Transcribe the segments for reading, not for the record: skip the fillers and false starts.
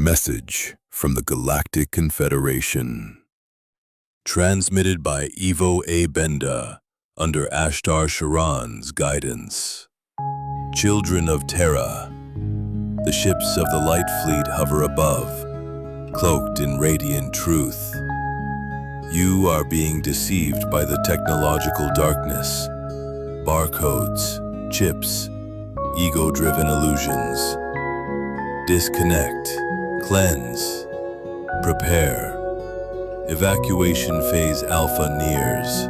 Message from the Galactic Confederation. Transmitted by Ivo A. Benda under Ashtar Sheran's guidance. Children of Terra. The ships of the Light Fleet hover above, cloaked in radiant truth. You are being deceived by the technological darkness. Barcodes, chips, ego-driven illusions. Disconnect, cleanse, prepare. Evacuation phase Alpha nears.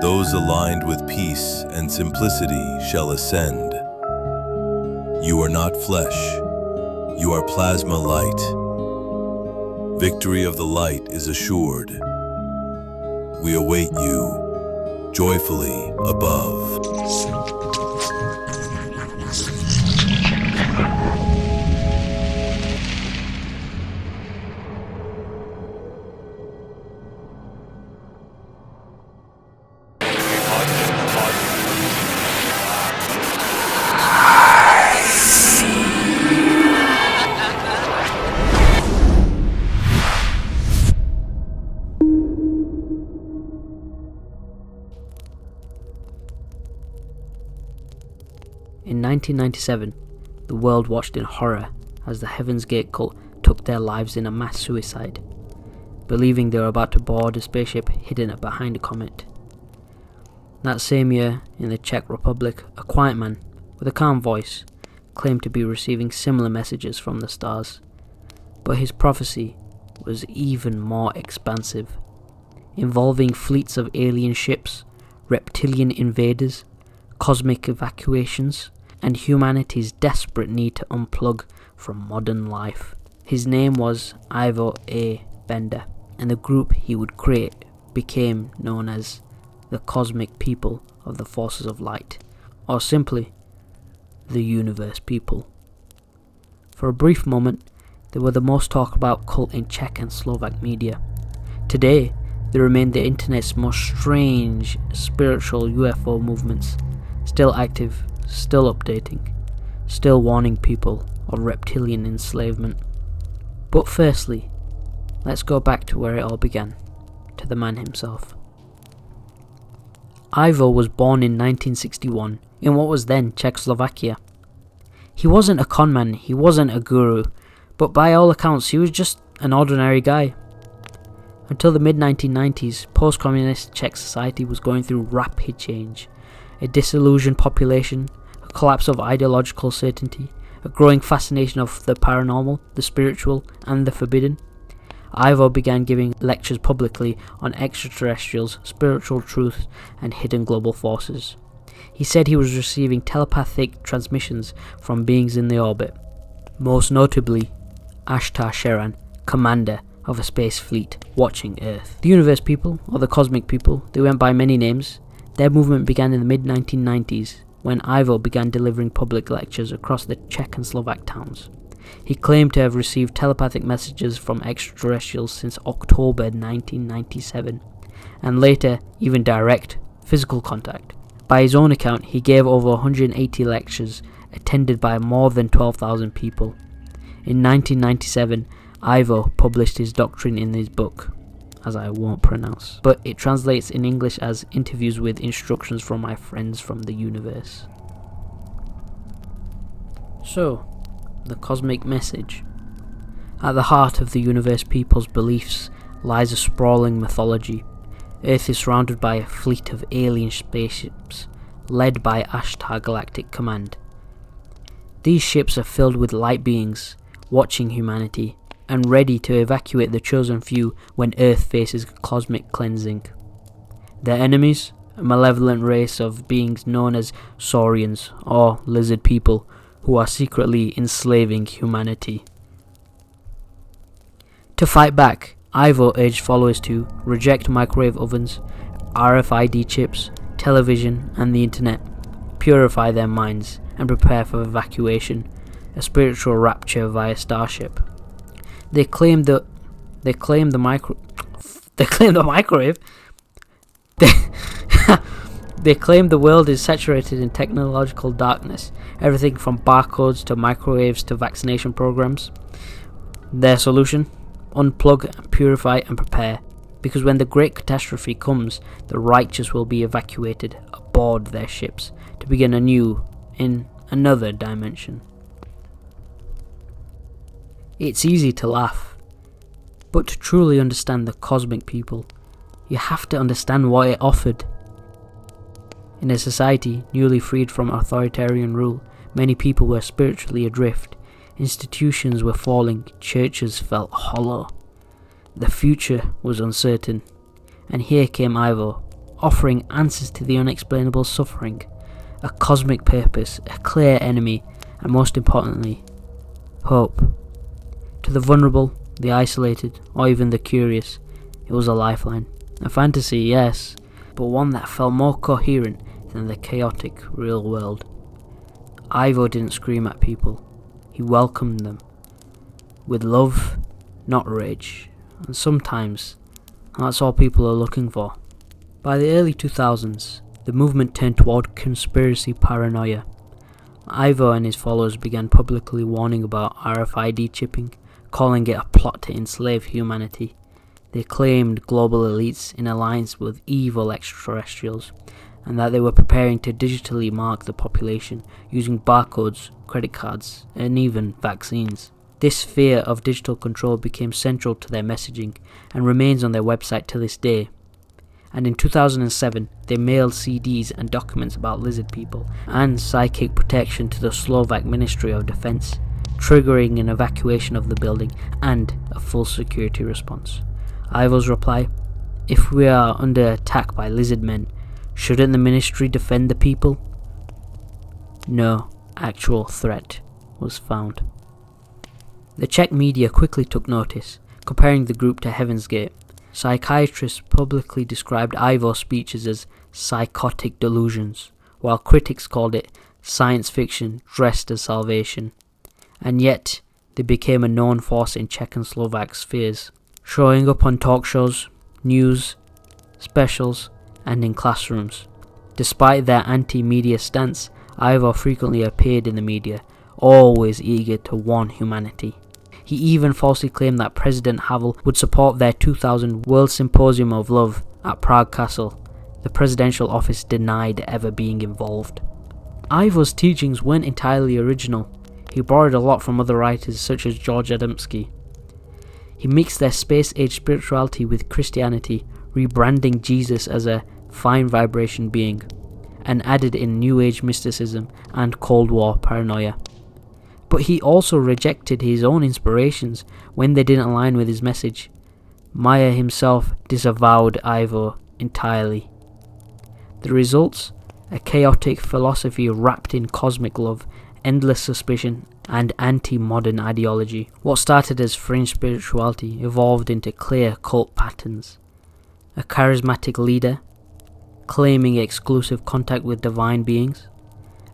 Those aligned with peace and simplicity shall ascend. You are not flesh. You are plasma light. Victory of the light is assured. We await you, joyfully above. In 1997, the world watched in horror as the Heaven's Gate cult took their lives in a mass suicide, believing they were about to board a spaceship hidden behind a comet. That same year, in the Czech Republic, a quiet man with a calm voice claimed to be receiving similar messages from the stars, but his prophecy was even more expansive, involving fleets of alien ships, reptilian invaders, cosmic evacuations, and humanity's desperate need to unplug from modern life. His name was Ivo A. Benda, and the group he would create became known as the Cosmic People of the Forces of Light, or simply, the Universe People. For a brief moment, they were the most talked about cult in Czech and Slovak media. Today, they remain the internet's most strange spiritual UFO movements, still active, still updating, still warning people of reptilian enslavement. But firstly, let's go back to where it all began, to the man himself. Ivo was born in 1961 in what was then Czechoslovakia. He wasn't a conman, he wasn't a guru, but by all accounts he was just an ordinary guy. Until the mid-1990s, post-communist Czech society was going through rapid change. A disillusioned population, a collapse of ideological certainty, a growing fascination of the paranormal, the spiritual, and the forbidden. Ivo began giving lectures publicly on extraterrestrials, spiritual truths, and hidden global forces. He said he was receiving telepathic transmissions from beings in the orbit, most notably Ashtar Sheran, commander of a space fleet watching Earth. The Universe People, or the Cosmic People, they went by many names. Their movement began in the mid-1990s when Ivo began delivering public lectures across the Czech and Slovak towns. He claimed to have received telepathic messages from extraterrestrials since October 1997, and later even direct physical contact. By his own account, he gave over 180 lectures, attended by more than 12,000 people. In 1997, Ivo published his doctrine in his book, as I won't pronounce, but it translates in English as Interviews with Instructions from My Friends from the Universe. So, the cosmic message. At the heart of the Universe People's beliefs lies a sprawling mythology. Earth is surrounded by a fleet of alien spaceships, led by Ashtar Galactic Command. These ships are filled with light beings, watching humanity, and ready to evacuate the chosen few when Earth faces cosmic cleansing. Their enemies, a malevolent race of beings known as saurians, or lizard people, who are secretly enslaving humanity. To fight back, Ivo urged followers to reject microwave ovens, RFID chips, television, and the internet, purify their minds, and prepare for evacuation, a spiritual rapture via starship. They claim the microwave. They claim the world is saturated in technological darkness, everything from barcodes to microwaves to vaccination programs. Their solution? Unplug, purify and prepare, because when the great catastrophe comes, the righteous will be evacuated aboard their ships to begin anew in another dimension. It's easy to laugh, but to truly understand the cosmic people, you have to understand what it offered. In a society newly freed from authoritarian rule, many people were spiritually adrift, institutions were falling, churches felt hollow. The future was uncertain, and here came Ivo, offering answers to the unexplainable suffering, a cosmic purpose, a clear enemy, and most importantly, hope. To the vulnerable, the isolated, or even the curious, it was a lifeline. A fantasy, yes, but one that felt more coherent than the chaotic real world. Ivo didn't scream at people, he welcomed them. With love, not rage. And sometimes, that's all people are looking for. By the early 2000s, the movement turned toward conspiracy paranoia. Ivo and his followers began publicly warning about RFID chipping, calling it a plot to enslave humanity. They claimed global elites in alliance with evil extraterrestrials, and that they were preparing to digitally mark the population using barcodes, credit cards, and even vaccines. This fear of digital control became central to their messaging and remains on their website to this day. And in 2007, they mailed CDs and documents about lizard people and psychic protection to the Slovak Ministry of Defense, triggering an evacuation of the building and a full security response. Ivo's reply: "If we are under attack by lizard men, shouldn't the ministry defend the people?" No actual threat was found. The Czech media quickly took notice, comparing the group to Heaven's Gate. Psychiatrists publicly described Ivo's speeches as psychotic delusions, while critics called it science fiction dressed as salvation. And yet, they became a known force in Czech and Slovak spheres, showing up on talk shows, news, specials, and in classrooms. Despite their anti-media stance, Ivo frequently appeared in the media, always eager to warn humanity. He even falsely claimed that President Havel would support their 2000 World Symposium of Love at Prague Castle. The presidential office denied ever being involved. Ivo's teachings weren't entirely original. He borrowed a lot from other writers such as George Adamski. He mixed their space-age spirituality with Christianity, rebranding Jesus as a fine vibration being, and added in New Age mysticism and Cold War paranoia. But he also rejected his own inspirations when they didn't align with his message. Maya himself disavowed Ivo entirely. The results? A chaotic philosophy wrapped in cosmic love, endless suspicion, and anti-modern ideology. What started as fringe spirituality evolved into clear cult patterns. A charismatic leader, claiming exclusive contact with divine beings.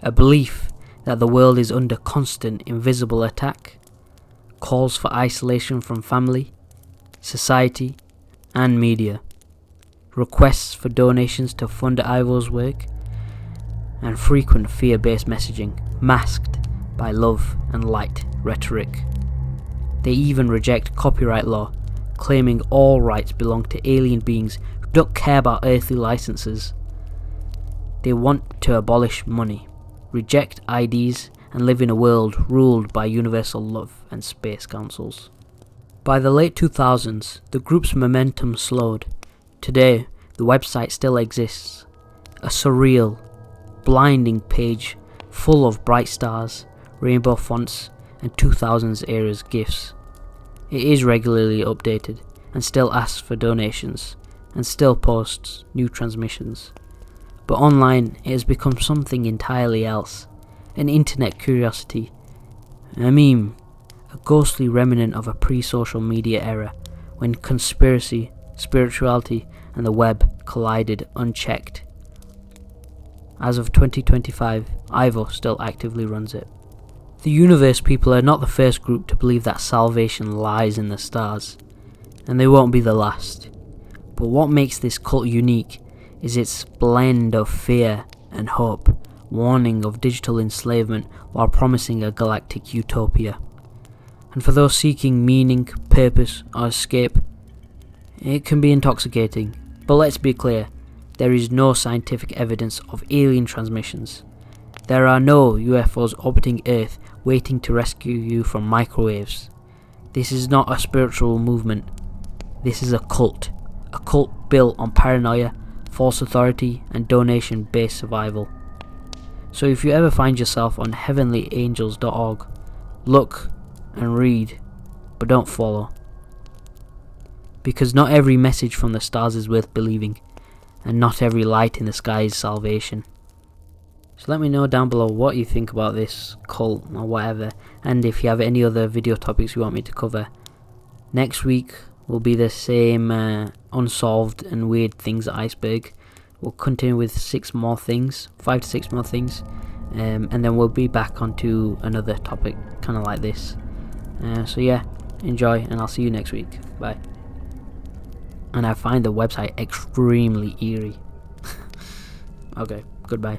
A belief that the world is under constant invisible attack. Calls for isolation from family, society, and media. Requests for donations to fund Ivo's work. And frequent fear-based messaging, masked by love and light rhetoric. They even reject copyright law, claiming all rights belong to alien beings who don't care about earthly licenses. They want to abolish money, reject IDs, and live in a world ruled by universal love and space councils. By the late 2000s, the group's momentum slowed. Today, the website still exists. A surreal, blinding page full of bright stars, rainbow fonts, and 2000s era's gifs. It is regularly updated, and still asks for donations, and still posts new transmissions. But online, it has become something entirely else. An internet curiosity, a meme, a ghostly remnant of a pre-social media era, when conspiracy, spirituality, and the web collided unchecked. As of 2025, Ivo still actively runs it. The universe people are not the first group to believe that salvation lies in the stars, and they won't be the last. But what makes this cult unique is its blend of fear and hope, warning of digital enslavement while promising a galactic utopia. And for those seeking meaning, purpose, or escape, it can be intoxicating. But let's be clear, there is no scientific evidence of alien transmissions. There are no UFOs orbiting Earth waiting to rescue you from microwaves. This is not a spiritual movement. This is a cult built on paranoia, false authority, and donation-based survival. So if you ever find yourself on heavenlyangels.org, look and read, but don't follow. Because not every message from the stars is worth believing, and not every light in the sky is salvation. So let me know down below what you think about this cult or whatever, and if you have any other video topics you want me to cover. Next week will be the same unsolved and weird things iceberg. We'll continue with 5 to 6 more things, and then we'll be back onto another topic kind of like this. So yeah, enjoy, and I'll see you next week. Bye. And I find the website extremely eerie. Okay, goodbye.